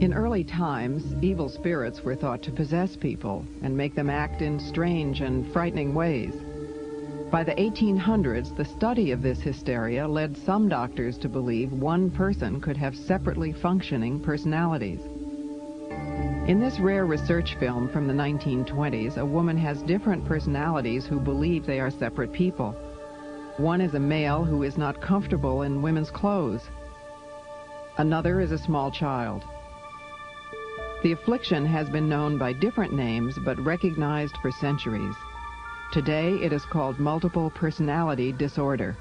In early times, evil spirits were thought to possess people and make them act in strange and frightening ways. By the 1800s, the study of this hysteria led some doctors to believe one person could have separately functioning personalities. In this rare research film from the 1920s, a woman has different personalities who believe they are separate people. One is a male who is not comfortable in women's clothes. Another is a small child. The affliction has been known by different names but recognized for centuries. Today, it is called multiple personality disorder.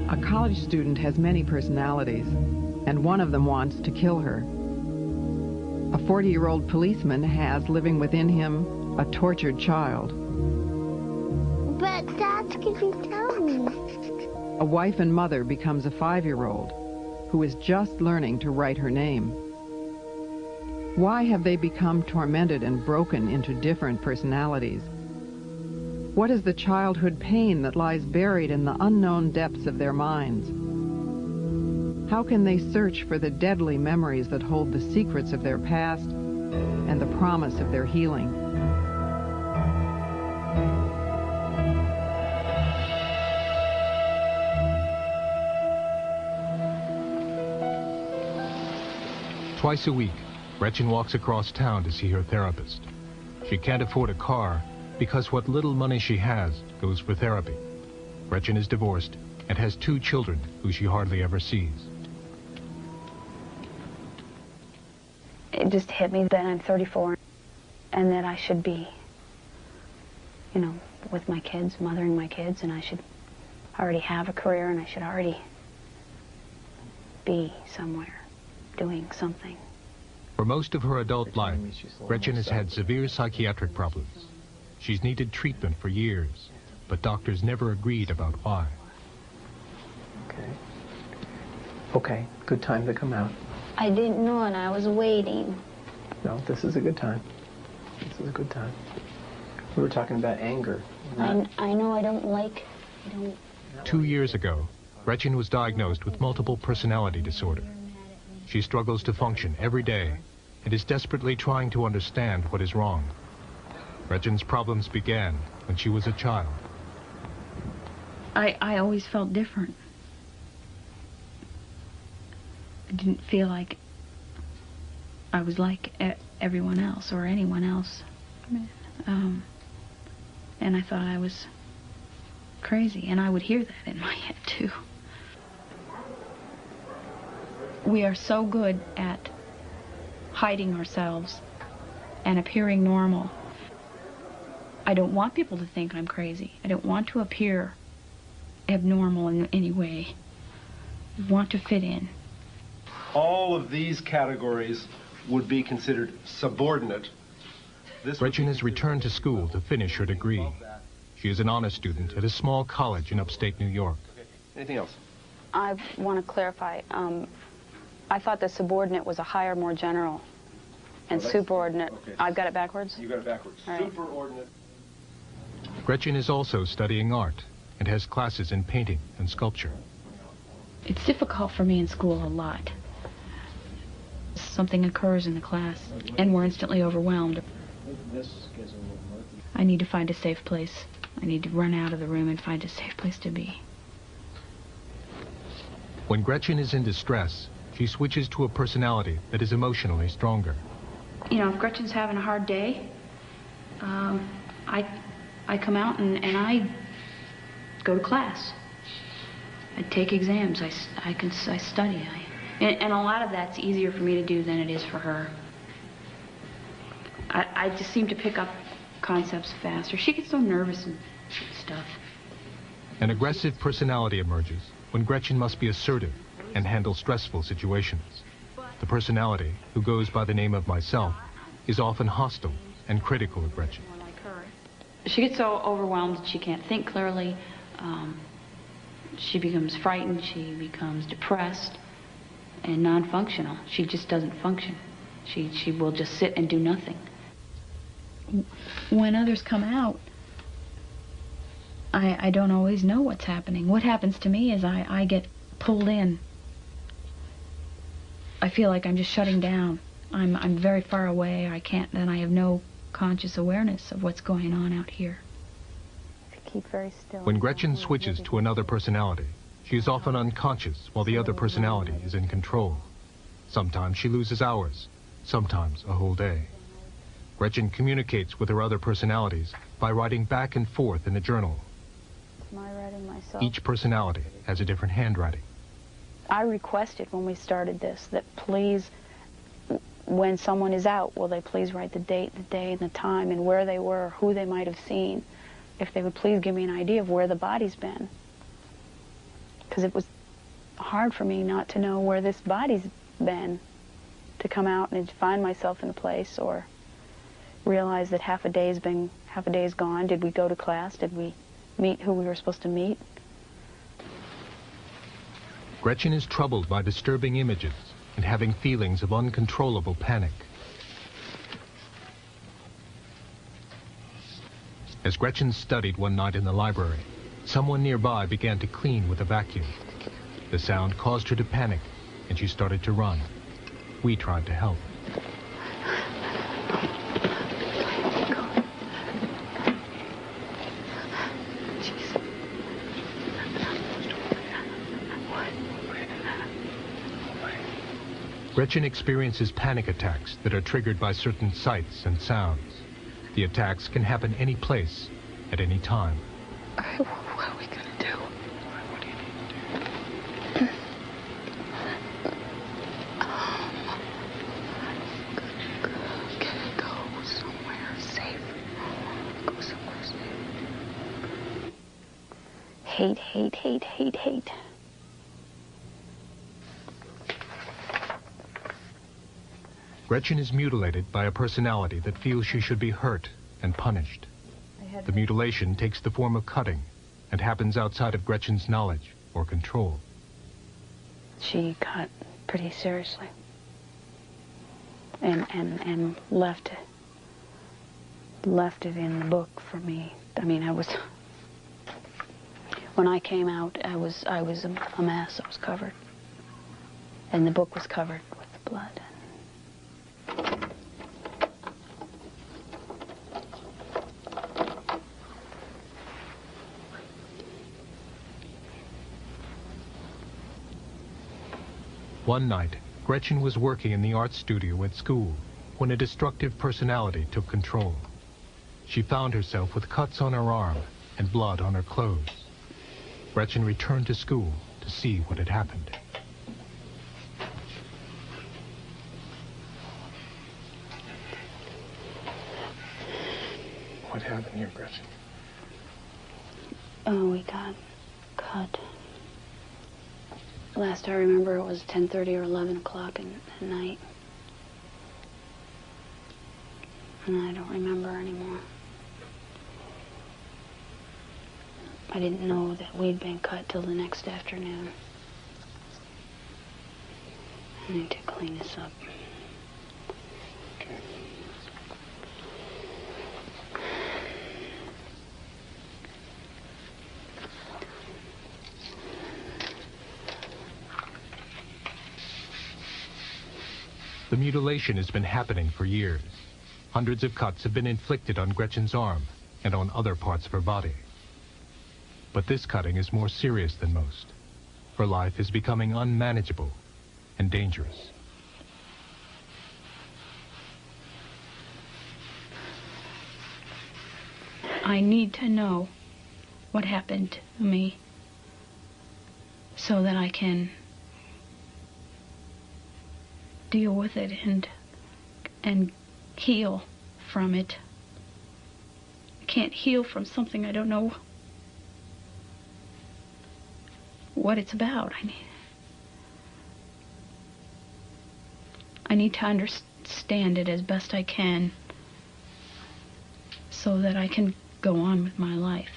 A college student has many personalities, and one of them wants to kill her. A 40-year-old policeman has living within him a tortured child. But Dad, could you tell me? A wife and mother becomes a 5-year-old who is just learning to write her name. Why have they become tormented and broken into different personalities? What is the childhood pain that lies buried in the unknown depths of their minds? How can they search for the deadly memories that hold the secrets of their past and the promise of their healing? Twice a week, Gretchen walks across town to see her therapist. She can't afford a car because what little money she has goes for therapy. Gretchen is divorced and has 2 children who she hardly ever sees. It just hit me that I'm 34 and that I should be, you know, with my kids, mothering my kids, and I should already have a career and I should already be somewhere doing something. For most of her adult life, Gretchen has had severe psychiatric problems. She's needed treatment for years, but doctors never agreed about why. Okay, good time to come out. I didn't know and I was waiting. No, this is a good time. This is a good time. We were talking about anger. I know I don't like... 2 years ago, Gretchen was diagnosed with multiple personality disorder. She struggles to function every day and is desperately trying to understand what is wrong. Gretchen's problems began when she was a child. I always felt different. I didn't feel like I was like everyone else or anyone else. And I thought I was crazy, and I would hear that in my head too. We are so good at hiding ourselves and appearing normal. I don't want people to think I'm crazy. I don't want to appear abnormal in any way. I want to fit in. All of these categories would be considered subordinate. Gretchen has returned to school to finish her degree. She is an honor student at a small college in upstate New York. Okay. Anything else? I want to clarify. I thought the subordinate was a higher, more general, and superordinate. Okay. I've got it backwards? You got it backwards. Right. Superordinate. Gretchen is also studying art and has classes in painting and sculpture. It's difficult for me in school a lot. Something occurs in the class, and we're instantly overwhelmed. I need to find a safe place. I need to run out of the room and find a safe place to be. When Gretchen is in distress, she switches to a personality that is emotionally stronger. You know, if Gretchen's having a hard day, I come out and I go to class. I take exams. I study. And a lot of that's easier for me to do than it is for her. I just seem to pick up concepts faster. She gets so nervous and stuff. An aggressive personality emerges when Gretchen must be assertive and handle stressful situations. The personality, who goes by the name of myself, is often hostile and critical of Gretchen. She gets so overwhelmed that she can't think clearly. She becomes frightened. She becomes depressed and non-functional. She just doesn't function. She will just sit and do nothing. When others come out, I don't always know what's happening. What happens to me is I get pulled in. I feel like I'm just shutting down. I'm very far away. I can't, and I have no conscious awareness of what's going on out here. Keep very still. When Gretchen switches to another personality, she is often unconscious while the other personality is in control. Sometimes she loses hours, sometimes a whole day. Gretchen communicates with her other personalities by writing back and forth in a journal. It's my writing myself. Each personality has a different handwriting. I requested when we started this that please, when someone is out, will they please write the date, the day, and the time, and where they were, who they might have seen. If they would please give me an idea of where the body's been. Because it was hard for me not to know where this body's been, to come out and find myself in a place or realize that half a day's gone. Did we go to class? Did we meet who we were supposed to meet? Gretchen is troubled by disturbing images and having feelings of uncontrollable panic. As Gretchen studied one night in the library, someone nearby began to clean with a vacuum. The sound caused her to panic, and she started to run. We tried to help. Gretchen experiences panic attacks that are triggered by certain sights and sounds. The attacks can happen any place, at any time. What are we going to do? What do you need to do? Go somewhere safe. Go somewhere safe. Hate, hate, hate, hate, hate. Gretchen is mutilated by a personality that feels she should be hurt and punished. The mutilation takes the form of cutting and happens outside of Gretchen's knowledge or control. She cut pretty seriously and left it in the book for me. I mean, when I came out, I was a mess. I was covered, and the book was covered with the blood. One night, Gretchen was working in the art studio at school when a destructive personality took control. She found herself with cuts on her arm and blood on her clothes. Gretchen returned to school to see what had happened. What happened here, Gretchen? Oh, we got cut. Last I remember, it was 10:30 or 11 o'clock at night. And I don't remember anymore. I didn't know that we'd been cut till the next afternoon. I need to clean this up. Okay. The mutilation has been happening for years. Hundreds of cuts have been inflicted on Gretchen's arm and on other parts of her body. But this cutting is more serious than most. Her life is becoming unmanageable and dangerous. I need to know what happened to me so that I can deal with it and heal from it. I can't heal from something I don't know what it's about. I need to understand it as best I can so that I can go on with my life.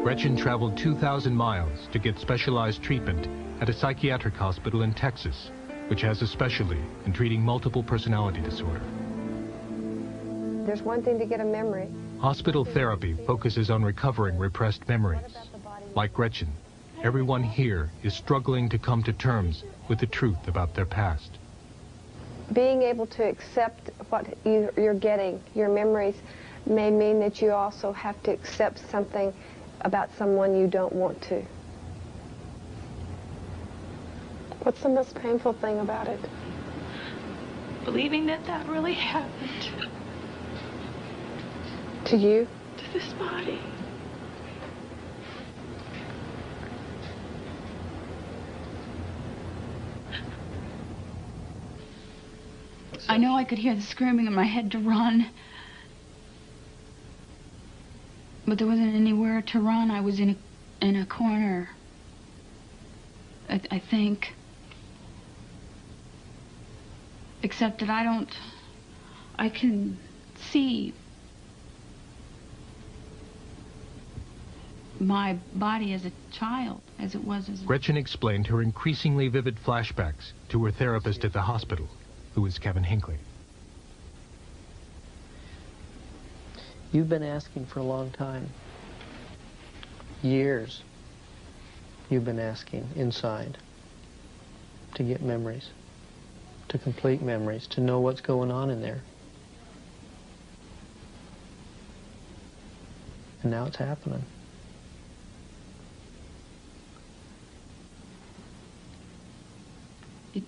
Gretchen traveled 2,000 miles to get specialized treatment at a psychiatric hospital in Texas, which has a specialty in treating multiple personality disorder. There's one thing to get a memory. Hospital therapy focuses on recovering repressed memories. Like Gretchen, everyone here is struggling to come to terms with the truth about their past. Being able to accept what you're getting, your memories, may mean that you also have to accept something about someone you don't want to. What's the most painful thing about it? Believing that that really happened To you? to this body. I know I could hear the screaming in my head to run, but there wasn't anywhere to run. I was in a corner, I think. Except that I can see my body as a child, as it was as a... Gretchen explained her increasingly vivid flashbacks to her therapist at the hospital, who was Kevin Hinckley. You've been asking for a long time. Years. You've been asking inside to get memories, to complete memories, to know what's going on in there. And now it's happening.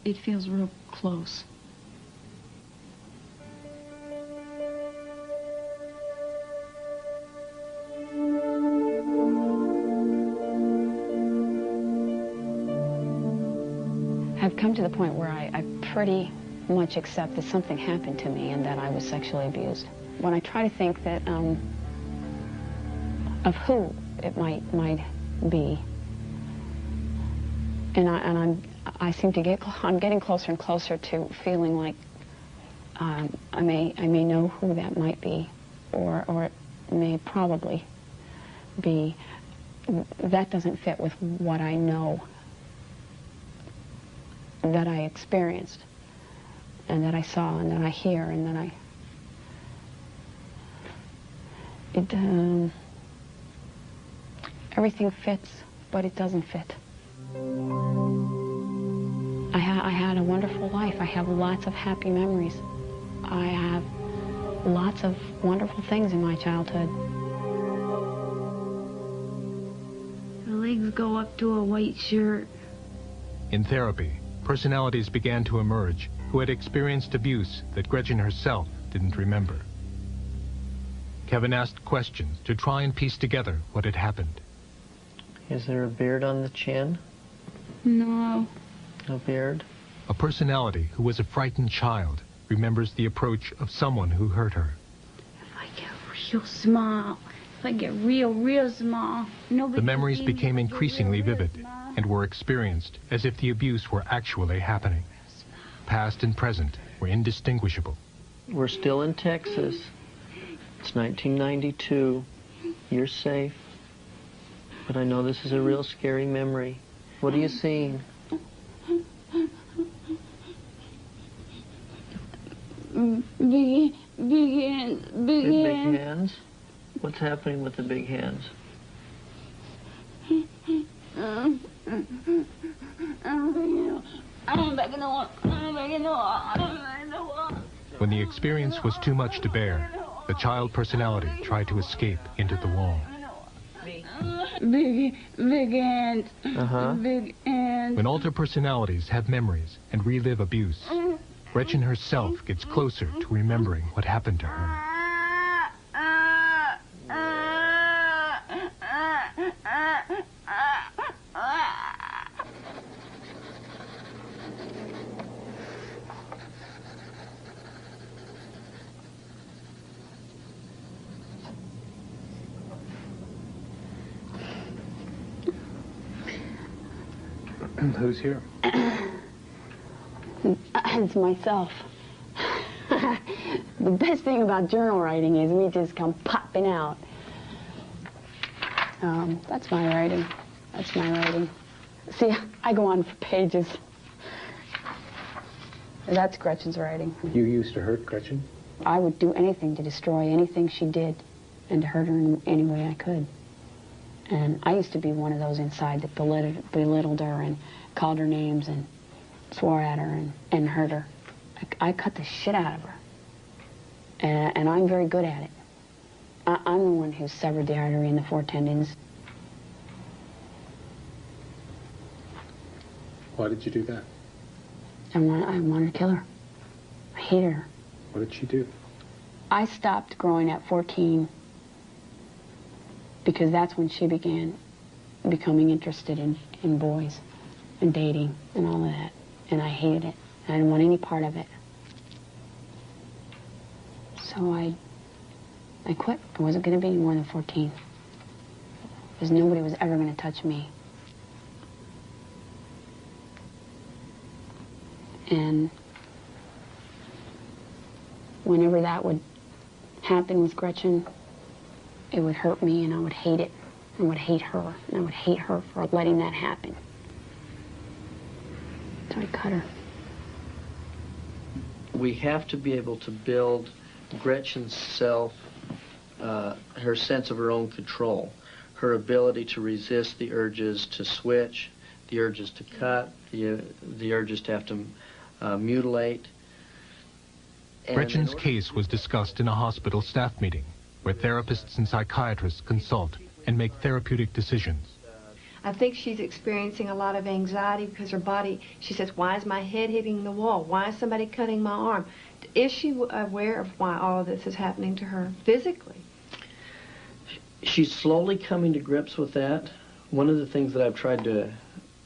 It feels real close. I've come to the point where I pretty much accept that something happened to me and that I was sexually abused. When I try to think that of who it might be, and I seem to I'm getting closer and closer to feeling like I may know who that might be, or it may probably be. That doesn't fit with what I know that I experienced, and that I saw, and that I hear, and that everything fits, but it doesn't fit. I had a wonderful life. I have lots of happy memories. I have lots of wonderful things in my childhood. Her legs go up to a white shirt. In therapy, personalities began to emerge who had experienced abuse that Gretchen herself didn't remember. Kevin asked questions to try and piece together what had happened. Is there a beard on the chin? No. No beard? A personality who was a frightened child remembers the approach of someone who hurt her. If I get real small, if I get real small, nobody. The memories can see me became if I get increasingly real vivid small. and were experienced as if the abuse were actually happening. Past and present were indistinguishable. We're still in Texas. It's 1992. You're safe. But I know this is a real scary memory. What are you seeing? Big hands, big hands. Big hands? What's happening with the big hands? When the experience was too much to bear, the child personality tried to escape into the wall. Big hands. Big hands. When alter personalities have memories and relive abuse, Gretchen herself gets closer to remembering what happened to her. Who's here? It's myself. The best thing about journal writing is me just come popping out. That's my writing. That's my writing. See, I go on for pages. That's Gretchen's writing. You used to hurt Gretchen? I would do anything to destroy anything she did and to hurt her in any way I could. And I used to be one of those inside that belittled her and called her names and swore at her and hurt her. I cut the shit out of her. And I'm very good at it. I'm the one who severed the artery in the 4 tendons. Why did you do that? I wanted to kill her. I hated her. What did she do? I stopped growing at 14 because that's when she began becoming interested in boys and dating and all of that. And I hated it. I didn't want any part of it. So I quit. I wasn't going to be any more than 14. Because nobody was ever going to touch me. And whenever that would happen with Gretchen, it would hurt me and I would hate it. I would hate her. And I would hate her for letting that happen. So I cut her. We have to be able to build Gretchen's self, her sense of her own control, her ability to resist the urges to switch, the urges to cut, the urges to have to mutilate. Gretchen's case was discussed in a hospital staff meeting where therapists and psychiatrists consult and make therapeutic decisions. I think she's experiencing a lot of anxiety because her body, she says, why is my head hitting the wall? Why is somebody cutting my arm? Is she aware of why all of this is happening to her physically? She's slowly coming to grips with that. One of the things that I've tried to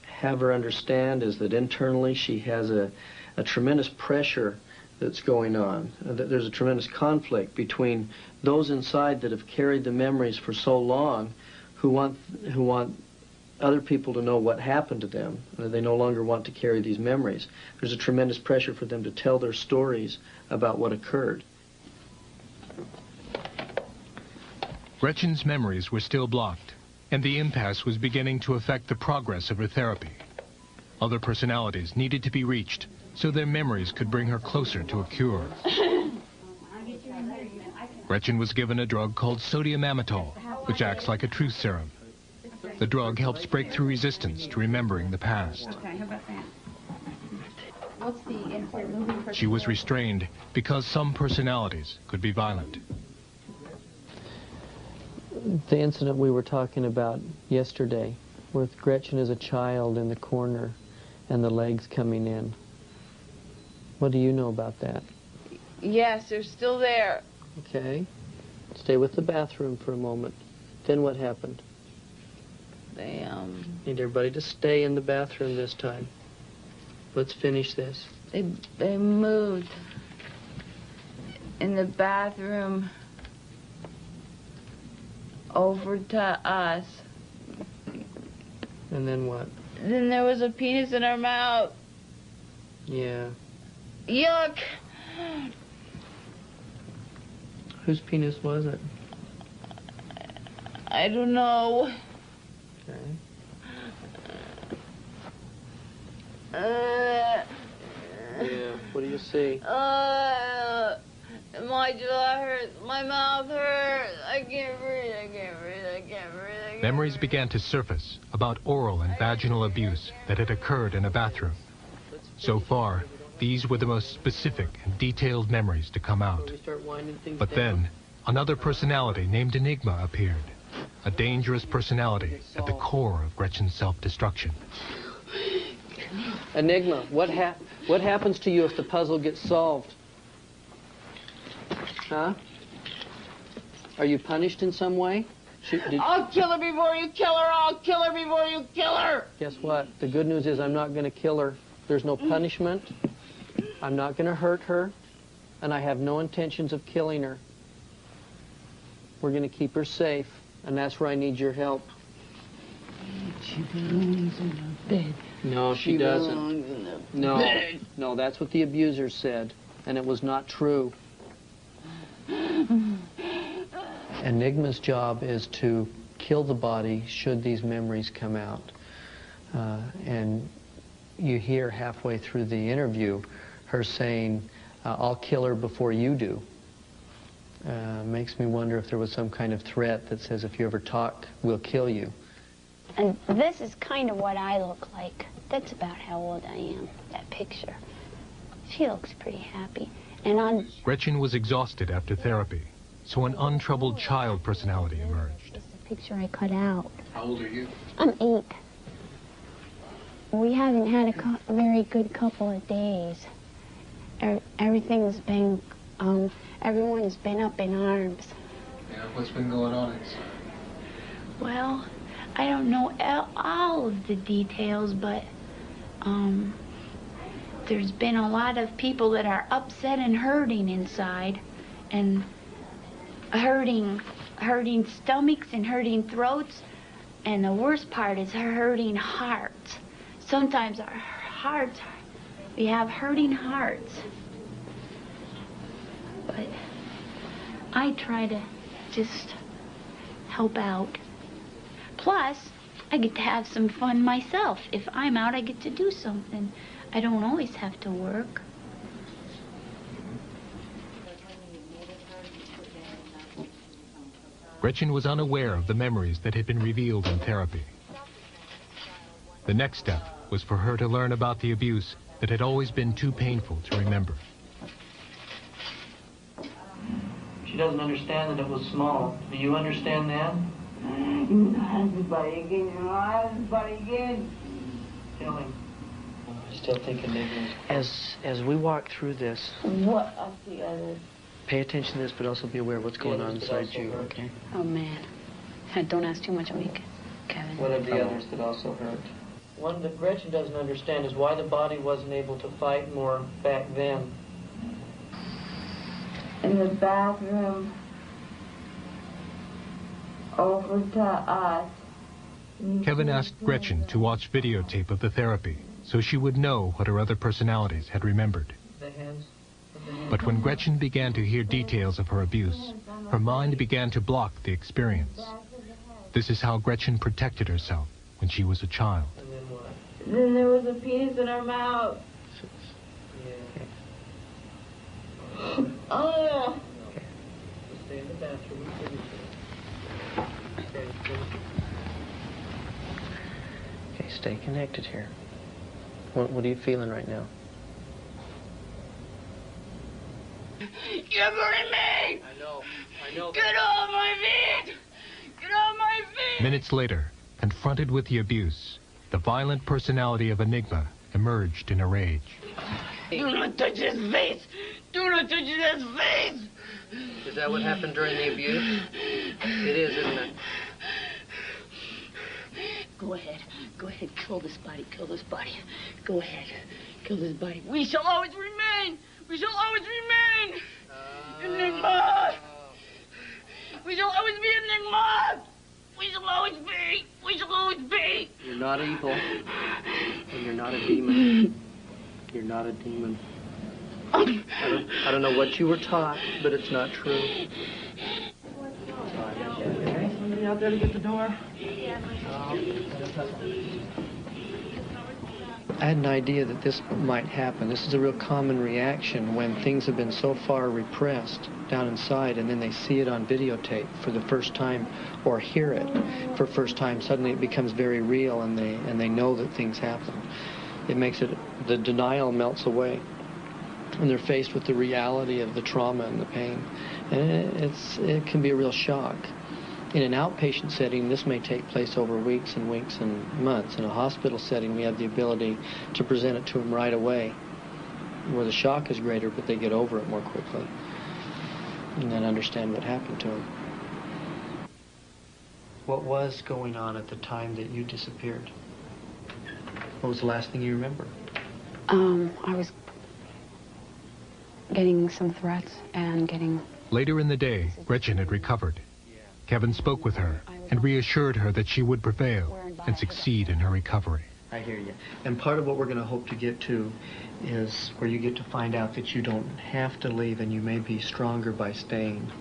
have her understand is that internally she has a tremendous pressure that's going on. That there's a tremendous conflict between those inside that have carried the memories for so long who want other people to know what happened to them. They no longer want to carry these memories. There's a tremendous pressure for them to tell their stories about what occurred. Gretchen's memories were still blocked, and the impasse was beginning to affect the progress of her therapy. Other personalities needed to be reached so their memories could bring her closer to a cure. Gretchen was given a drug called sodium amytal, which acts like a truth serum. The drug helps break through resistance to remembering the past. Okay, how about that? What's the moving person? She was restrained because some personalities could be violent. The incident we were talking about yesterday, with Gretchen as a child in the corner and the legs coming in. What do you know about that? Yes, they're still there. Okay. Stay with the bathroom for a moment. Then what happened? They, Need everybody to stay in the bathroom this time. Let's finish this. They moved in the bathroom over to us. And then what? Then there was a penis in her mouth. Yeah. Yuck! Whose penis was it? I don't know. Okay. Yeah, what do you see? My jaw hurts, my mouth hurts, I can't breathe, I can't breathe, I can't breathe. Memories began to surface about oral and vaginal abuse that had occurred in a bathroom. So far, these were the most specific and detailed memories to come out. But then, another personality named Enigma appeared. A dangerous personality at the core of Gretchen's self-destruction. Enigma, what happens to you if the puzzle gets solved? Huh? Are you punished in some way? I'll kill her before you kill her! I'll kill her before you kill her! Guess what? The good news is I'm not going to kill her. There's no punishment. I'm not going to hurt her. And I have no intentions of killing her. We're going to keep her safe. And that's where I need your help. She belongs in the bed. No, she doesn't. In the No, bed. no, that's what the abuser said. And it was not true. Enigma's job is to kill the body should these memories come out. And you hear halfway through the interview her saying, I'll kill her before you do. Makes me wonder if there was some kind of threat that says if you ever talk, we'll kill you. And this is kind of what I look like. That's about how old I am, that picture. She looks pretty happy. And Gretchen was exhausted after therapy, so an untroubled child personality emerged. It's a picture I cut out. How old are you? I'm 8. We haven't had a very good couple of days. Everything's been, everyone's been up in arms. Yeah, what's been going on inside? Well, I don't know all of the details, but there's been a lot of people that are upset and hurting inside, and hurting stomachs and hurting throats, and the worst part is hurting hearts. Sometimes our hearts, we have hurting hearts. But I try to just help out. Plus, I get to have some fun myself. If I'm out, I get to do something. I don't always have to work. Gretchen was unaware of the memories that had been revealed in therapy. The next step was for her to learn about the abuse that had always been too painful to remember. She doesn't understand that it was small. Do you understand that? Killing. I still think enigmas. As we walk through this, What of the others? pay attention to this, but also be aware of what's going on inside you, okay? Oh, man. Don't ask too much of me, Kevin. What of the others that also hurt? One that Gretchen doesn't understand is why the body wasn't able to fight more back then. In the bathroom over to us. Kevin asked Gretchen to watch videotape of the therapy so she would know what her other personalities had remembered. The hands. But when Gretchen began to hear details of her abuse, her mind began to block the experience. This is how Gretchen protected herself when she was a child. And then what? Then there was a penis in her mouth. Yeah. Oh. Okay. Stay in the bathroom and finish it. Okay, stay connected here. What are you feeling right now? You're hurting me! I know. Get off my feet! Get off my feet! Minutes later, confronted with the abuse, the violent personality of Enigma emerged in a rage. Do not touch his face! Do not touch his face! Is that what happened during the abuse? It is, isn't it? Go ahead, kill this body, Go ahead, kill this body. We shall always remain! We shall always remain! Enigma! We shall always be Enigma! We shall always be! We shall always be! You're not evil. And you're not a demon. You're not a demon. I don't know what you were taught, but it's not true. Somebody out there to get the door? I had an idea that this might happen. This is a real common reaction when things have been so far repressed down inside and then they see it on videotape for the first time or hear it for the first time. Suddenly it becomes very real and they know that things happen. It makes it, the denial melts away and they're faced with the reality of the trauma and the pain. And it can be a real shock. In an outpatient setting, this may take place over weeks and months. In a hospital setting, we have the ability to present it to them right away, where the shock is greater, but they get over it more quickly, and then understand what happened to them. What was going on at the time that you disappeared? What was the last thing you remember? I was getting some threats and getting... Later in the day, Gretchen had recovered. Kevin spoke with her and reassured her that she would prevail and succeed in her recovery. I hear you. And part of what we're going to hope to get to is where you get to find out that you don't have to leave and you may be stronger by staying.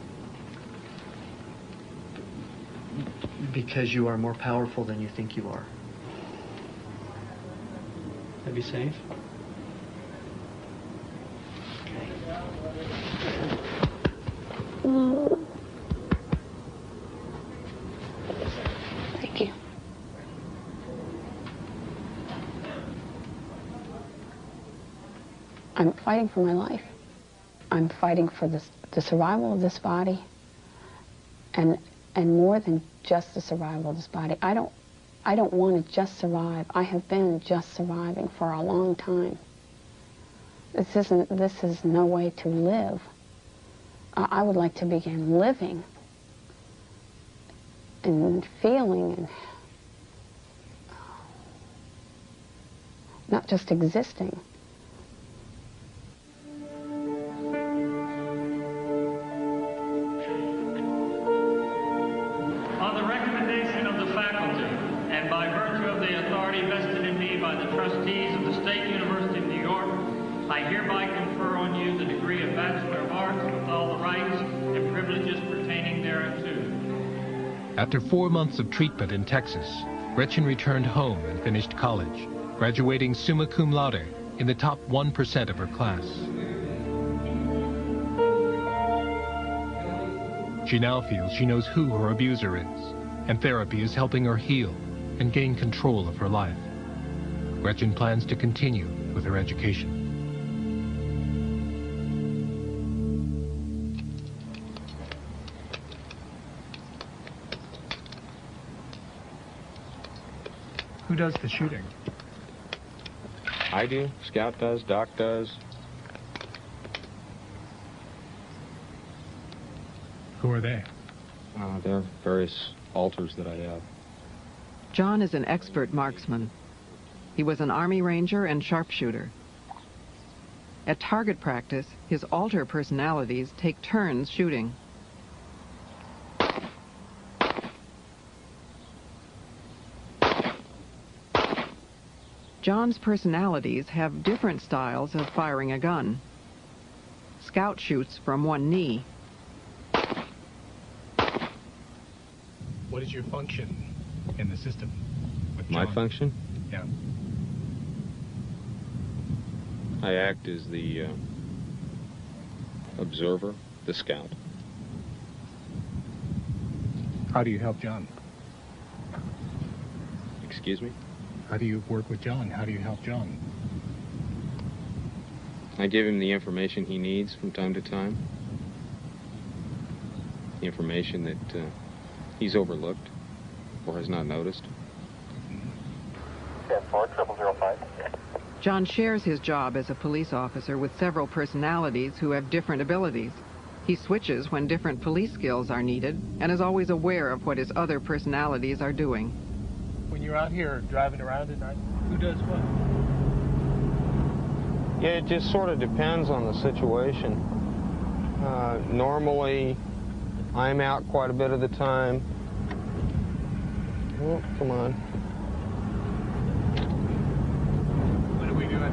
Because you are more powerful than you think you are. That'd be safe? Okay. Thank you. I'm fighting for my life. I'm fighting for the survival of this body, and more than just the survival of this body. I don't want to just survive. I have been just surviving for a long time. This is no way to live. I would like to begin living and feeling and not just existing. On the recommendation of the faculty and by virtue of the authority vested in me by the trustees of the State University of New York, I hereby confer on you the degree of Bachelor of Arts with all the rights and privileges pertaining thereunto. After 4 months of treatment in Texas, Gretchen returned home and finished college, graduating summa cum laude in the top 1% of her class. She now feels she knows who her abuser is, and therapy is helping her heal and gain control of her life. Gretchen plans to continue with her education. Who does the shooting? I do. Scout does. Doc does. Who are they? There are various alters that I have. John is an expert marksman. He was an Army Ranger and sharpshooter. At target practice, his alter personalities take turns shooting. John's personalities have different styles of firing a gun. Scout shoots from one knee. What is your function in the system? My function? Yeah. I act as the observer, the scout. How do you help John? Excuse me? How do you work with John? How do you help John? I give him the information he needs from time to time. The information that he's overlooked or has not noticed. 10-4-0005. John shares his job as a police officer with several personalities who have different abilities. He switches when different police skills are needed and is always aware of what his other personalities are doing. When you're out here driving around at night, who does what? Yeah, it just sort of depends on the situation. Normally, I'm out quite a bit of the time. Oh, come on. What are we doing?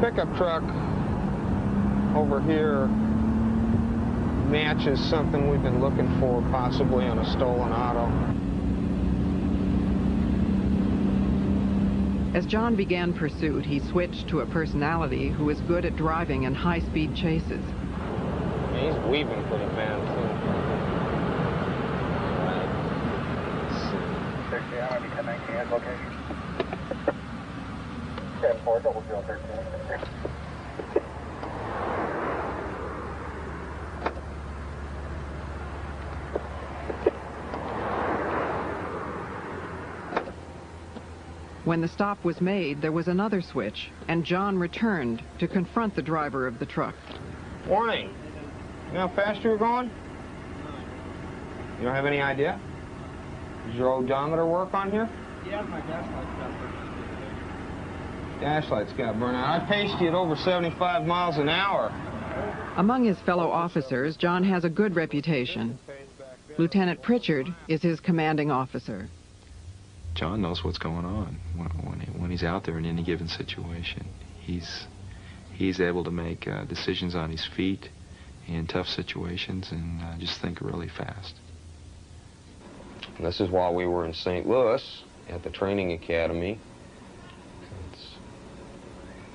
Pickup truck over here matches something we've been looking for, possibly on a stolen auto. As John began pursuit, he switched to a personality who is good at driving in high-speed chases. Yeah, he's weaving for the man, too. I might be 1019 at location. 10-4-0013. When the stop was made, there was another switch, and John returned to confront the driver of the truck. Warning. You know how fast you were going? You don't have any idea? Does your odometer work on here? Yeah, my gaslight's got burned out. Flashlight's got burned out. I paced you at over 75 miles an hour. Among his fellow officers, John has a good reputation. Lieutenant Pritchard is his commanding officer. John knows what's going on when he's out there in any given situation. He's able to make decisions on his feet in tough situations and just think really fast. And this is while we were in St. Louis at the training academy. It's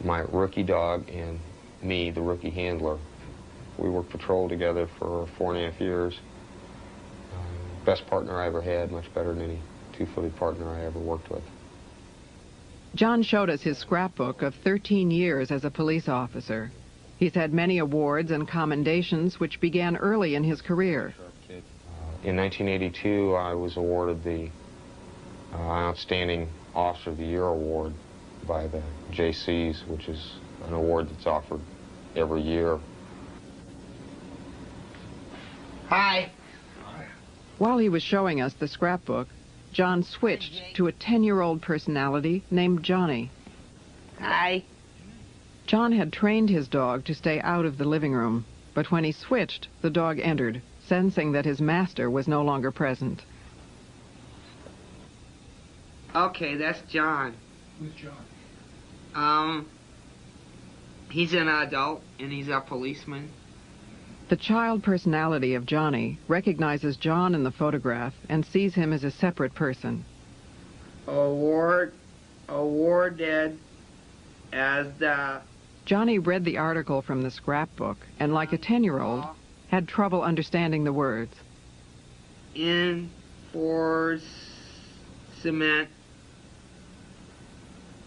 my rookie dog and me, the rookie handler. We worked patrol together for 4.5 years. Best partner I ever had, much better than any two-footed partner I ever worked with. John showed us his scrapbook of 13 years as a police officer. He's had many awards and commendations which began early in his career. In 1982, I was awarded the Outstanding Officer of the Year award by the JCs, which is an award that's offered every year. Hi. While he was showing us the scrapbook, John switched to a 10-year-old personality named Johnny. Hi. John had trained his dog to stay out of the living room, but when he switched, the dog entered, sensing that his master was no longer present. Okay, that's John. Who's John? He's an adult, and he's a policeman. The child personality of Johnny recognizes John in the photograph and sees him as a separate person. Awarded as the... Johnny read the article from the scrapbook and, like a 10-year-old, had trouble understanding the words. Enforcement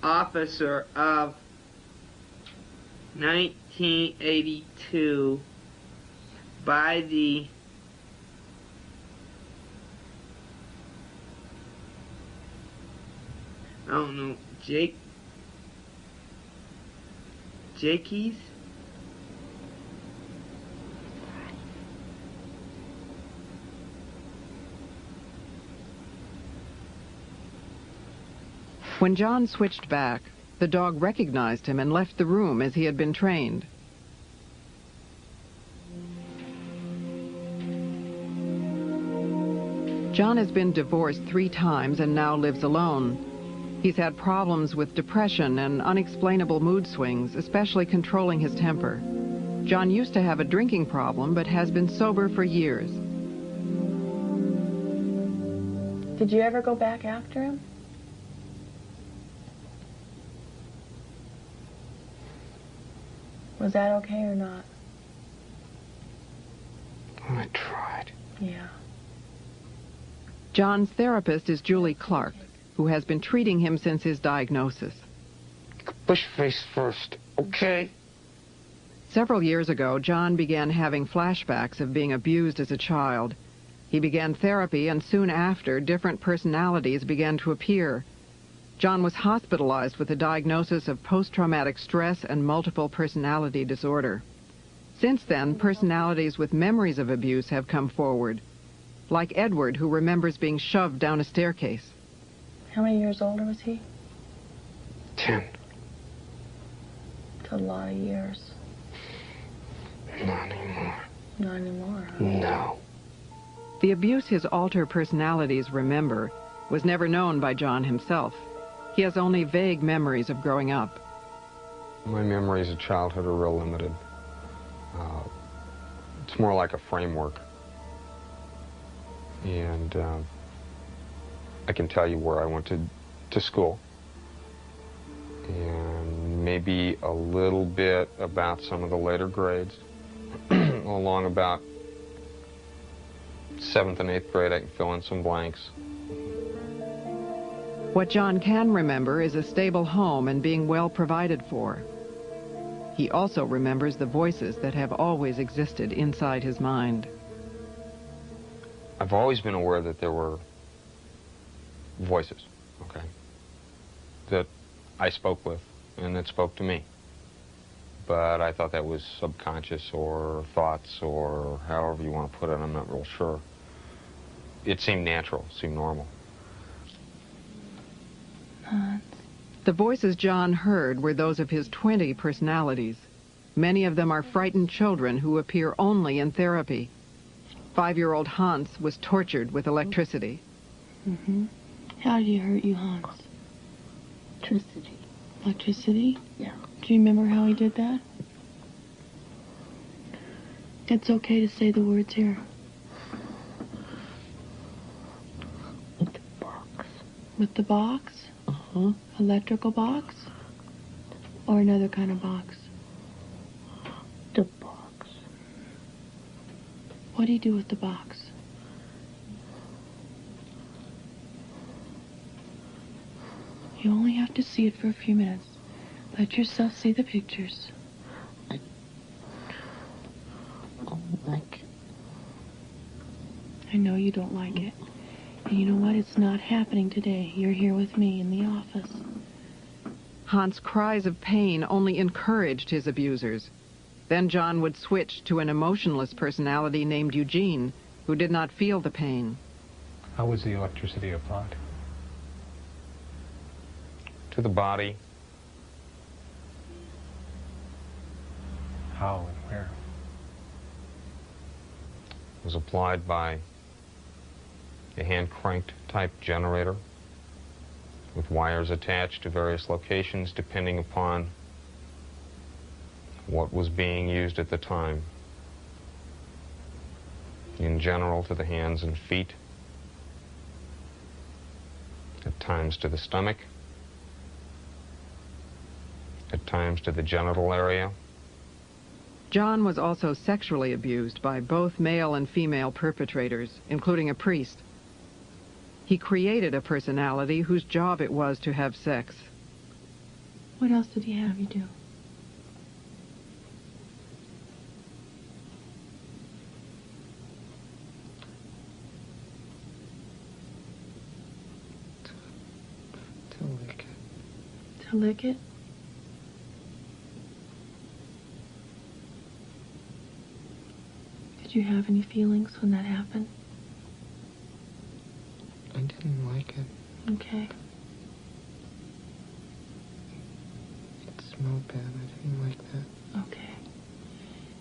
Officer of 1982 by the I don't know, Jakeys? When John switched back, the dog recognized him and left the room as he had been trained. John has been divorced 3 times and now lives alone. He's had problems with depression and unexplainable mood swings, especially controlling his temper. John used to have a drinking problem, but has been sober for years. Did you ever go back after him? Was that okay or not? I tried. Yeah. John's therapist is Julie Clark, who has been treating him since his diagnosis. Push face first, okay? Several years ago, John began having flashbacks of being abused as a child. He began therapy, and soon after, different personalities began to appear. John was hospitalized with a diagnosis of post-traumatic stress and multiple personality disorder. Since then, personalities with memories of abuse have come forward, like Edward, who remembers being shoved down a staircase. How many years older was he? 10. It's a lot of years. Not anymore. Not anymore, huh? No. The abuse his alter personalities remember was never known by John himself. He has only vague memories of growing up. My memories of childhood are real limited. It's more like a framework. And I can tell you where I went to school. And maybe a little bit about some of the later grades. Along about 7th and 8th grade, I can fill in some blanks. What John can remember is a stable home and being well provided for. He also remembers the voices that have always existed inside his mind. I've always been aware that there were voices, okay, that I spoke with and that spoke to me. But I thought that was subconscious or thoughts or however you want to put it, I'm not real sure. It seemed natural, seemed normal. The voices John heard were those of his 20 personalities. Many of them are frightened children who appear only in therapy. 5-year-old Hans was tortured with electricity. Mm-hmm. How did he hurt you, Hans? Electricity. Electricity? Yeah. Do you remember how he did that? It's okay to say the words here. With the box. With the box? Uh-huh. Electrical box? Or another kind of box? What do you do with the box? You only have to see it for a few minutes. Let yourself see the pictures. I don't like it. I know you don't like it. And you know what? It's not happening today. You're here with me in the office. Hans' cries of pain only encouraged his abusers. Then John would switch to an emotionless personality named Eugene, who did not feel the pain. How was the electricity applied? To the body. How and where? It was applied by a hand-cranked type generator with wires attached to various locations depending upon what was being used at the time. In general, to the hands and feet, at times to the stomach, at times to the genital area. John was also sexually abused by both male and female perpetrators, including a priest. He created a personality whose job it was to have sex. What else did he have you do? To lick it. To lick it? Did you have any feelings when that happened? I didn't like it. Okay. It smelled bad. I didn't like that. Okay.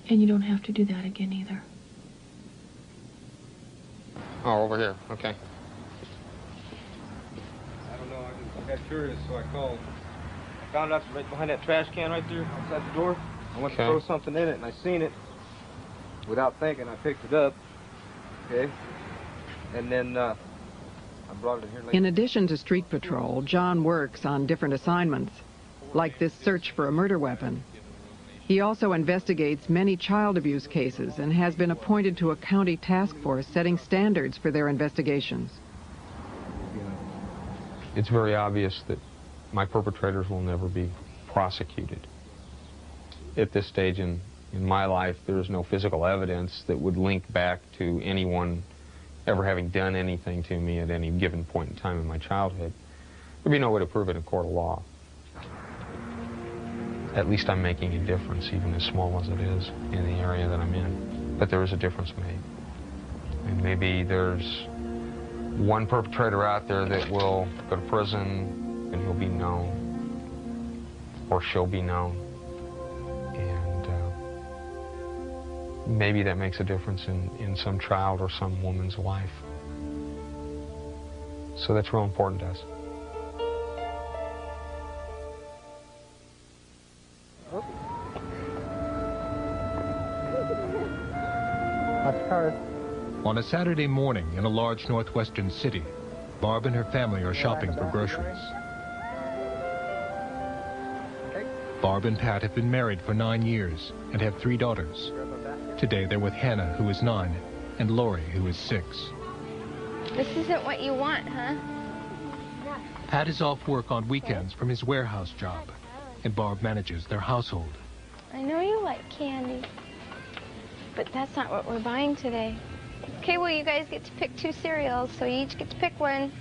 And you don't have to do that again either. Oh, over here. Okay. I don't know. I got curious, so I called. I found out right behind that trash can right there outside the door. I went to throw something in it, and I seen it. Without thinking, I picked it up. Okay. And then I brought it here later. In addition to street patrol, John works on different assignments, like this search for a murder weapon. He also investigates many child abuse cases and has been appointed to a county task force setting standards for their investigations. It's very obvious that my perpetrators will never be prosecuted. At this stage in my life, there is no physical evidence that would link back to anyone ever having done anything to me at any given point in time in my childhood. There'd be no way to prove it in court of law. At least I'm making a difference, even as small as it is, in the area that I'm in. But there is a difference made. And maybe there's one perpetrator out there that will go to prison and he'll be known, or she'll be known. Maybe that makes a difference in some child or some woman's life. So that's real important to us. On a Saturday morning in a large northwestern city, Barb and her family are shopping for groceries. Barb and Pat have been married for 9 years and have 3 daughters. Today they're with Hannah, who is 9, and Lori, who is 6. This isn't what you want, huh? Pat is off work on weekends from his warehouse job, and Barb manages their household. I know you like candy, but that's not what we're buying today. Okay, well, you guys get to pick 2 cereals, so you each get to pick one.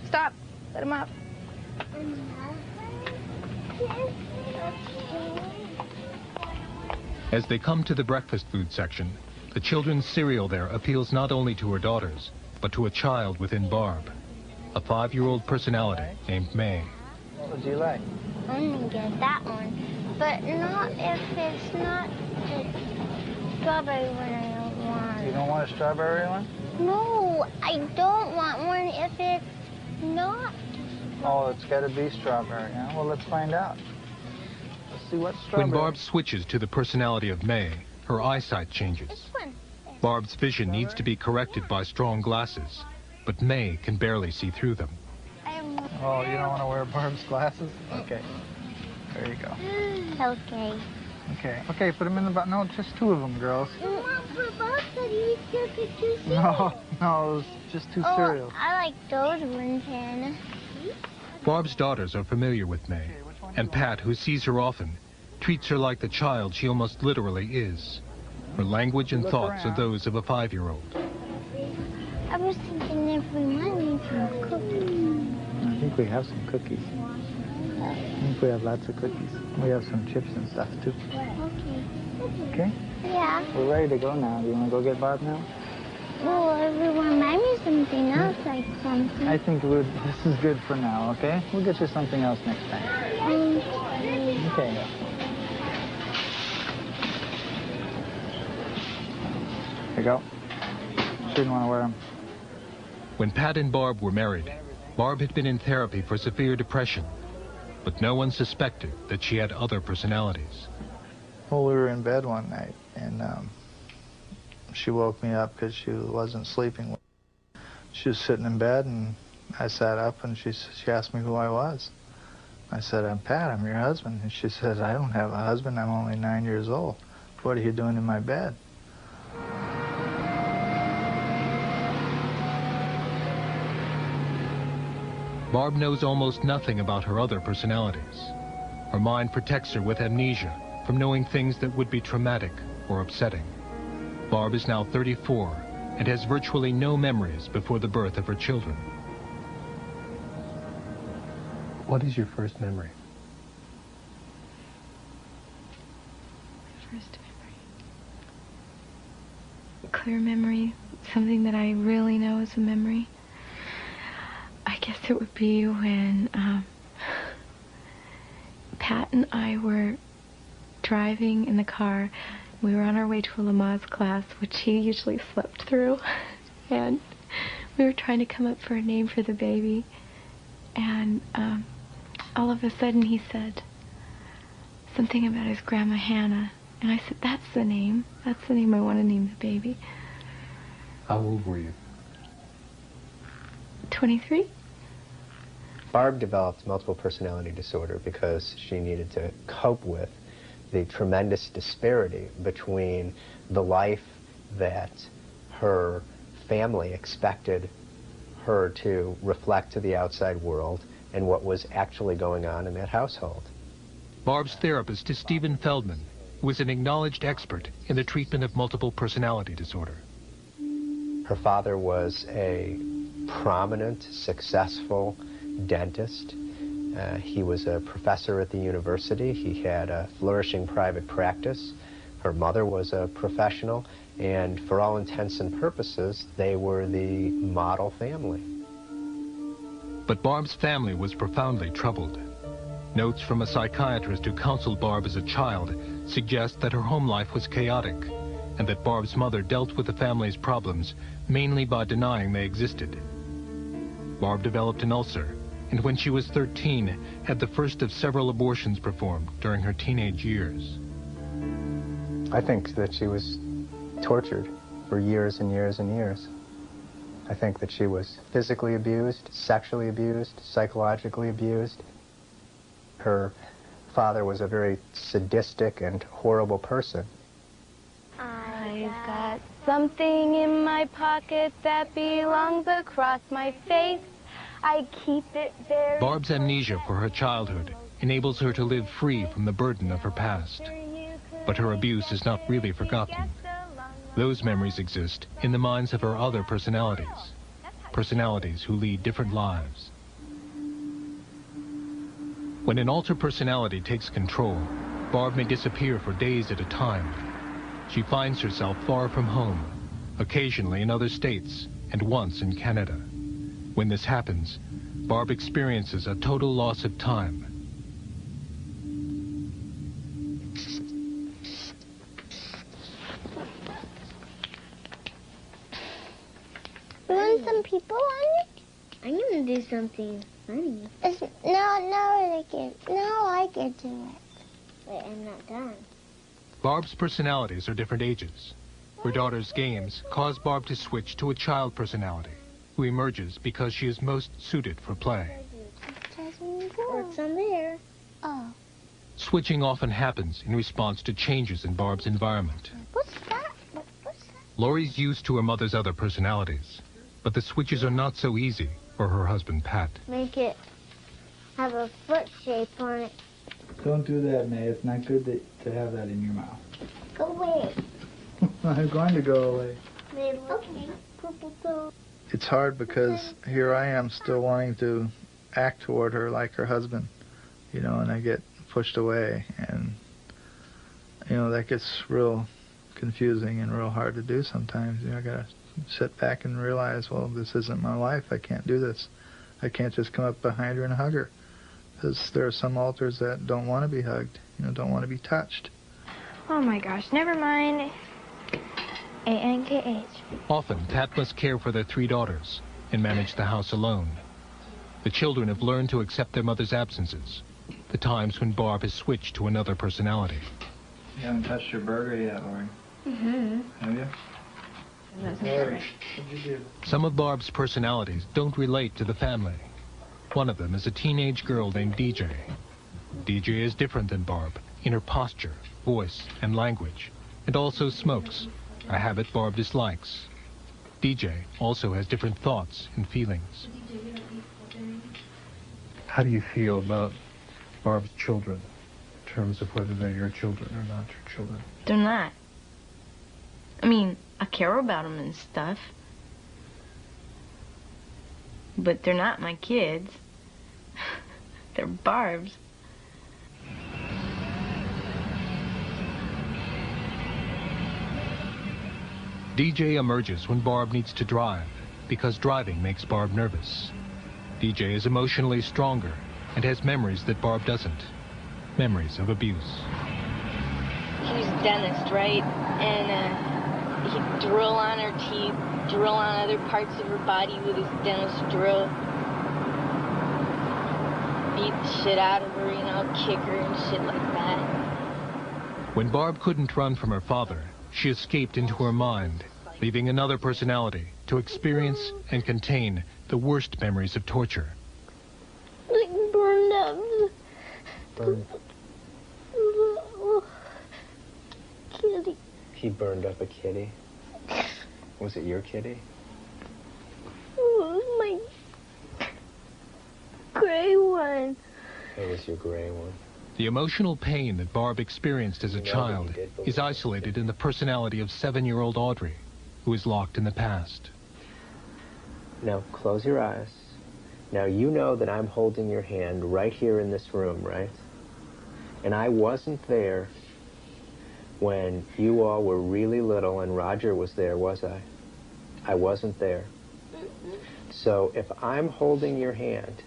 Stop. Let them up. As they come to the breakfast food section, the children's cereal there appeals not only to her daughters, but to a child within Barb, a 5-year-old personality named May. What would you like? I'm gonna get that one, but not if it's not the strawberry one I want. You don't want a strawberry one? No, I don't want one if it's not. Oh, it's got to be strawberry, huh? Well, let's find out. Let's see what strawberry. When Barb switches to the personality of May, her eyesight changes. Barb's vision needs to be corrected by strong glasses, but May can barely see through them. Oh, you don't want to wear Barb's glasses? Okay. There you go. Okay. Okay, okay, put them in the box. No, just 2 of them, girls. For both of you, you could do No, no, just 2 cereals. I like those ones, Hannah. Barb's daughters are familiar with May, and Pat, who sees her often, treats her like the child she almost literally is. Her language and thoughts are those of a 5-year-old. I was thinking if we might need some cookies. I think we have some cookies. I think we have lots of cookies. We have some chips and stuff, too. Okay. Okay? Yeah. We're ready to go now. Do you want to go get Barb now? Well, everyone might need something else, like something. I think this is good for now, okay? We'll get you something else next time. Okay. Here you go. Shouldn't want to wear them. When Pat and Barb were married, Barb had been in therapy for severe depression, but no one suspected that she had other personalities. Well, we were in bed one night, and she woke me up because she wasn't sleeping. She was sitting in bed, and I sat up, and she asked me who I was. I said, I'm Pat, I'm your husband. And she said, I don't have a husband, I'm only 9 years old. What are you doing in my bed? Barb knows almost nothing about her other personalities. Her mind protects her with amnesia from knowing things that would be traumatic or upsetting. Barb is now 34 and has virtually no memories before the birth of her children. What is your first memory? First memory. Clear memory, something that I really know is a memory. I guess it would be when Pat and I were driving in the car. We were on our way to a Lamaze class, which he usually slept through. And we were trying to come up for a name for the baby. And all of a sudden he said something about his grandma Hannah. And I said, that's the name. That's the name I want to name the baby. How old were you? 23. Barb developed multiple personality disorder because she needed to cope with the tremendous disparity between the life that her family expected her to reflect to the outside world and what was actually going on in that household. Barb's therapist is Stephen Feldman, who is an acknowledged expert in the treatment of multiple personality disorder. Her father was a prominent, successful dentist. He was a professor at the university. He had a flourishing private practice. Her mother was a professional, and for all intents and purposes, they were the model family. But Barb's family was profoundly troubled. Notes from a psychiatrist who counseled Barb as a child suggest that her home life was chaotic, and that Barb's mother dealt with the family's problems mainly by denying they existed. Barb developed an ulcer, and when she was 13, had the first of several abortions performed during her teenage years. I think that she was tortured for years and years and years. I think that she was physically abused, sexually abused, psychologically abused. Her father was a very sadistic and horrible person. I've got something in my pocket that belongs across my face. I keep it very... Barb's amnesia for her childhood enables her to live free from the burden of her past. But her abuse is not really forgotten. Those memories exist in the minds of her other personalities. Personalities who lead different lives. When an alter personality takes control, Barb may disappear for days at a time. She finds herself far from home, occasionally in other states, and once in Canada. When this happens, Barb experiences a total loss of time. You want some people on it? I'm gonna do something funny. No, I can do it. Wait, I'm not done. Barb's personalities are different ages. Her daughter's games cause Barb to switch to a child personality, who emerges because she is most suited for play. What's on there? Oh. Switching often happens in response to changes in Barb's environment. What's that? Laurie's used to her mother's other personalities, but the switches are not so easy for her husband, Pat. Make it have a foot shape on it. Don't do that, May. It's not good to have that in your mouth. Go away. I'm going to go away. Okay. Purple toe. It's hard because here I am still wanting to act toward her like her husband, you know, and I get pushed away, and, you know, that gets real confusing and real hard to do sometimes. You know, I gotta sit back and realize, well, this isn't my life. I can't do this. I can't just come up behind her and hug her, because there are some alters that don't want to be hugged, you know, don't want to be touched. Oh my gosh, never mind. A-N-K-H. Often, Pat must care for their 3 daughters and manage the house alone. The children have learned to accept their mother's absences, the times when Barb has switched to another personality. You haven't touched your burger yet, Laurie. Mm-hmm. Have you? Laurie, what'd you do? Some of Barb's personalities don't relate to the family. One of them is a teenage girl named DJ. DJ is different than Barb in her posture, voice, and language, and also smokes, a habit Barb dislikes. DJ also has different thoughts and feelings. How do you feel about Barb's children, in terms of whether they're your children or not your children? They're not. I mean, I care about them and stuff. But they're not my kids. They're Barb's. DJ emerges when Barb needs to drive, because driving makes Barb nervous. DJ is emotionally stronger and has memories that Barb doesn't. Memories of abuse. He's a dentist, right? And he'd drill on her teeth, drill on other parts of her body with his dentist drill. Beat the shit out of her, you know, kick her and shit like that. When Barb couldn't run from her father, she escaped into her mind, leaving another personality to experience and contain the worst memories of torture. Like burned up. Burned. Kitty. He burned up a kitty. Was it your kitty? My gray one. It was your gray one. The emotional pain that Barb experienced as a child is isolated in the personality of 7-year-old Audrey, who is locked in the past. Now, close your eyes. Now, you know that I'm holding your hand right here in this room, right? And I wasn't there when you all were really little and Roger was there, was I? I wasn't there. So if I'm holding your hand,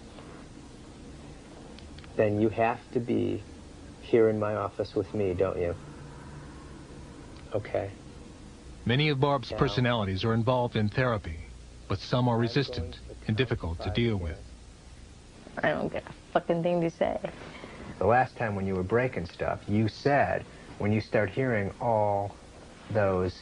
then you have to be here in my office with me, don't you? Okay. Many of Barb's personalities are involved in therapy, but some are resistant and difficult to deal with. I don't get a fucking thing to say. The last time when you were breaking stuff, you said when you start hearing all those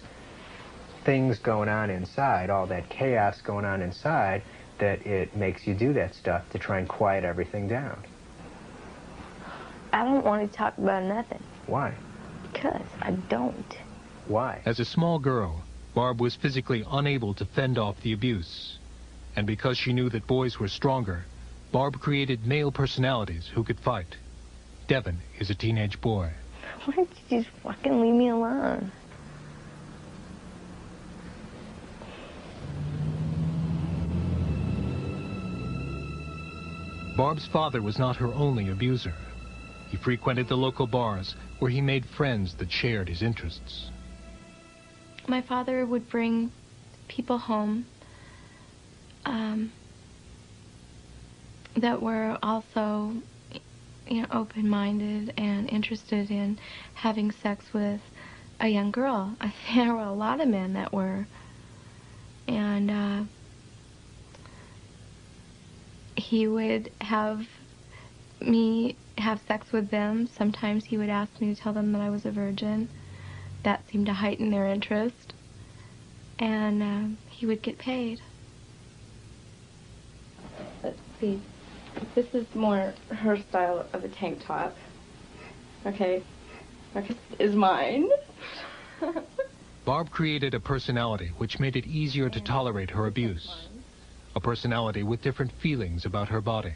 things going on inside, all that chaos going on inside, that it makes you do that stuff to try and quiet everything down. I don't want to talk about nothing. Why? Because I don't. Why? As a small girl, Barb was physically unable to fend off the abuse. And because she knew that boys were stronger, Barb created male personalities who could fight. Devin is a teenage boy. Why don't you just fucking leave me alone? Barb's father was not her only abuser. He frequented the local bars where he made friends that shared his interests. My father would bring people home that were also, you know, open-minded and interested in having sex with a young girl. I think there were a lot of men that were. And he would have me have sex with them. Sometimes he would ask me to tell them that I was a virgin. That seemed to heighten their interest. And he would get paid. Let's see. This is more her style of a tank top. Okay. Okay, is mine. Barb created a personality which made it easier to tolerate her abuse. A personality with different feelings about her body.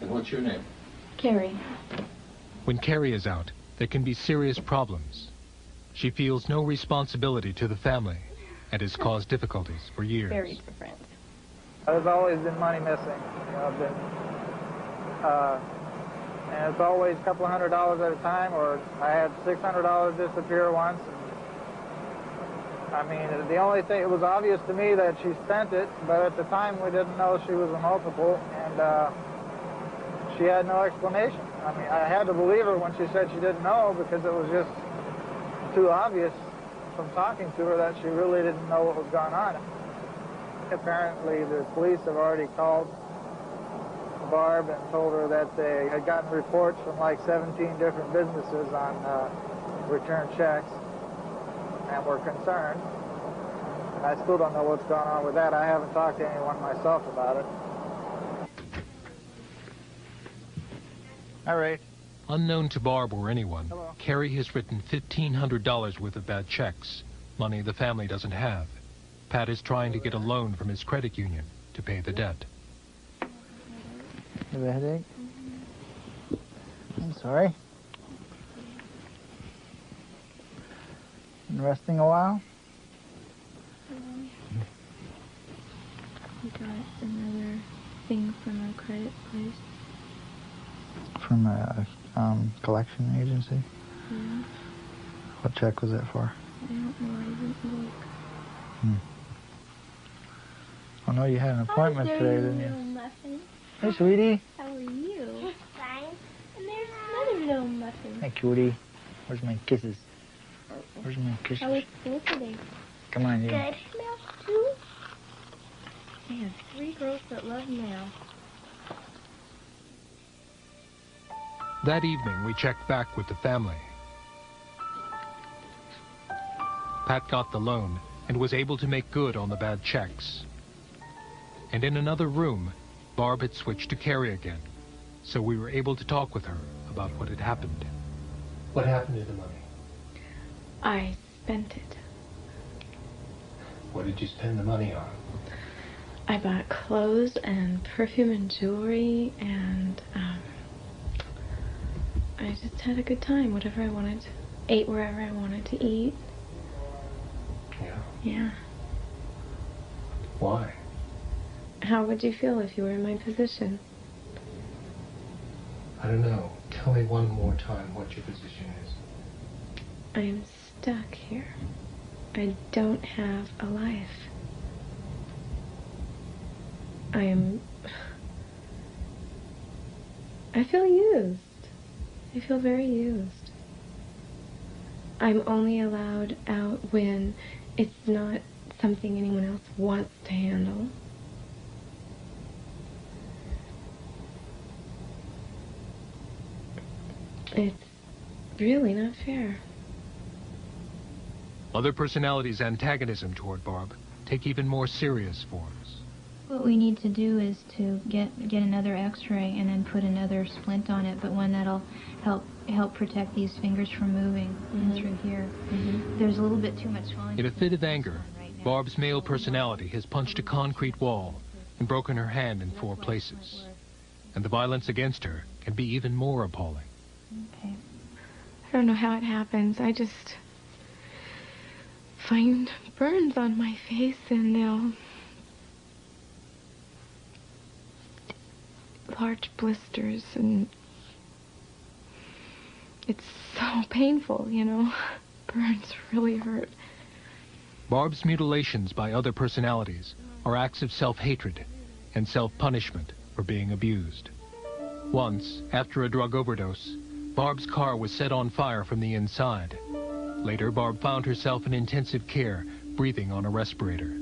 And what's your name? Carrie. When Carrie is out, there can be serious problems. She feels no responsibility to the family and has caused difficulties for years. Very different. There's always been money missing. You know, and it's always a couple $100 at a time, or I had $600 disappear once. I mean, the only thing, it was obvious to me that she spent it, but at the time we didn't know she was a multiple, and she had no explanation. I mean, I had to believe her when she said she didn't know, because it was just too obvious from talking to her that she really didn't know what was going on. Apparently the police have already called Barb and told her that they had gotten reports from like 17 different businesses on return checks and were concerned. And I still don't know what's going on with that. I haven't talked to anyone myself about it. All right. Unknown to Barb or anyone, Carrie has written $1,500 worth of bad checks, money the family doesn't have. Pat is trying to get a loan from his credit union to pay the debt. You have a headache? I'm sorry. Been resting a while? We got another thing from our credit place. From a collection agency? Yeah. What check was it for? I don't know, I didn't look. I know you had an appointment today, didn't you? Little muffin. Hey, sweetie. How are you? Fine. And there's another little muffin. Hey, cutie. Where's my kisses? Where's my kisses? How was school today? Come on, you. Good. Math too? I have 3 girls that love math. That evening, we checked back with the family. Pat got the loan and was able to make good on the bad checks. And in another room, Barb had switched to Carrie again, so we were able to talk with her about what had happened. What happened to the money? I spent it. What did you spend the money on? I bought clothes and perfume and jewelry, and I just had a good time, whatever I wanted. Ate wherever I wanted to eat. Yeah. Yeah. Why? How would you feel if you were in my position? I don't know. Tell me one more time what your position is. I am stuck here. I don't have a life. I feel used. I feel very used. I'm only allowed out when it's not something anyone else wants to handle. It's really not fair. Other personalities' antagonism toward Barb take even more serious forms. What we need to do is to get another x-ray and then put another splint on it, but one that'll help protect these fingers from moving through here. There's a little bit too much swelling. In a fit of anger, Barb's male personality has punched a concrete wall and broken her hand in 4 places. And the violence against her can be even more appalling. Okay. I don't know how it happens. I just find burns on my face and they'll large blisters, and it's so painful, you know. Burns really hurt. Barb's mutilations by other personalities are acts of self-hatred and self-punishment for being abused. Once, after a drug overdose, Barb's car was set on fire from the inside. Later, Barb found herself in intensive care, breathing on a respirator.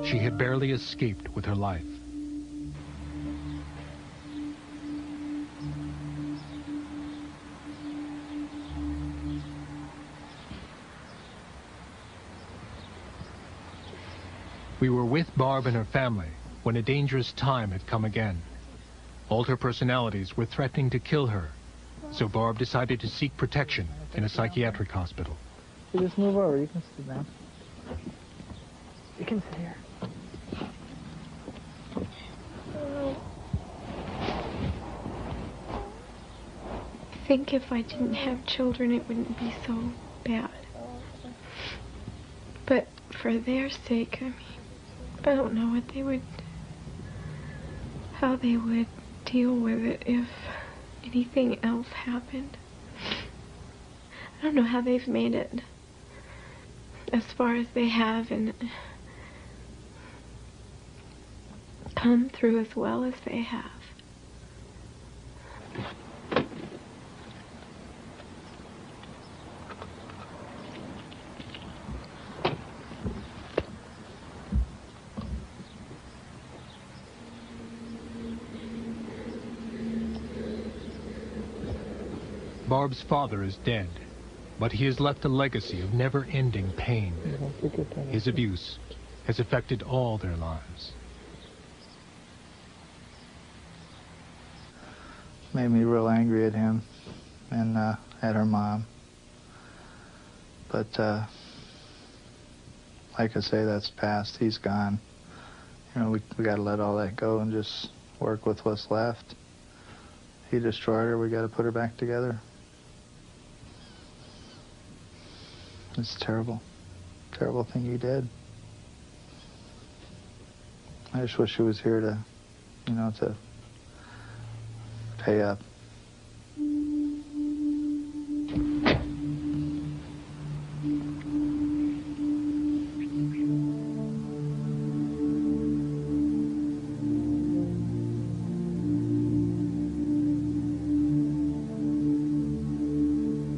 She had barely escaped with her life. We were with Barb and her family when a dangerous time had come again. Alter personalities were threatening to kill her, So Barb decided to seek protection in a psychiatric hospital. You just move over. You can sit down. You can sit here. I think if I didn't have children, it wouldn't be so bad. But for their sake, I mean, I don't know what they would, how they would deal with it if anything else happened. I don't know how they've made it as far as they have and come through as well as they have. Barb's father is dead, but he has left a legacy of never-ending pain. His abuse has affected all their lives. Made me real angry at him and at her mom. But like I say, that's past. He's gone. You know, we got to let all that go and just work with what's left. He destroyed her. We got to put her back together. It's terrible. Terrible thing he did. I just wish he was here to, you know, to pay up.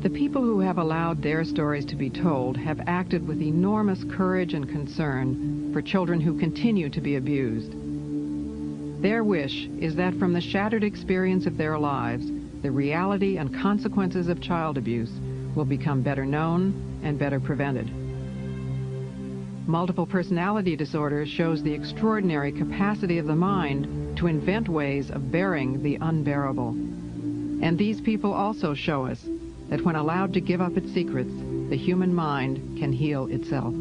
The people who have allowed their stories to be told have acted with enormous courage and concern for children who continue to be abused. Their wish is that from the shattered experience of their lives, the reality and consequences of child abuse will become better known and better prevented. Multiple personality disorder shows the extraordinary capacity of the mind to invent ways of bearing the unbearable. And these people also show us that when allowed to give up its secrets, the human mind can heal itself.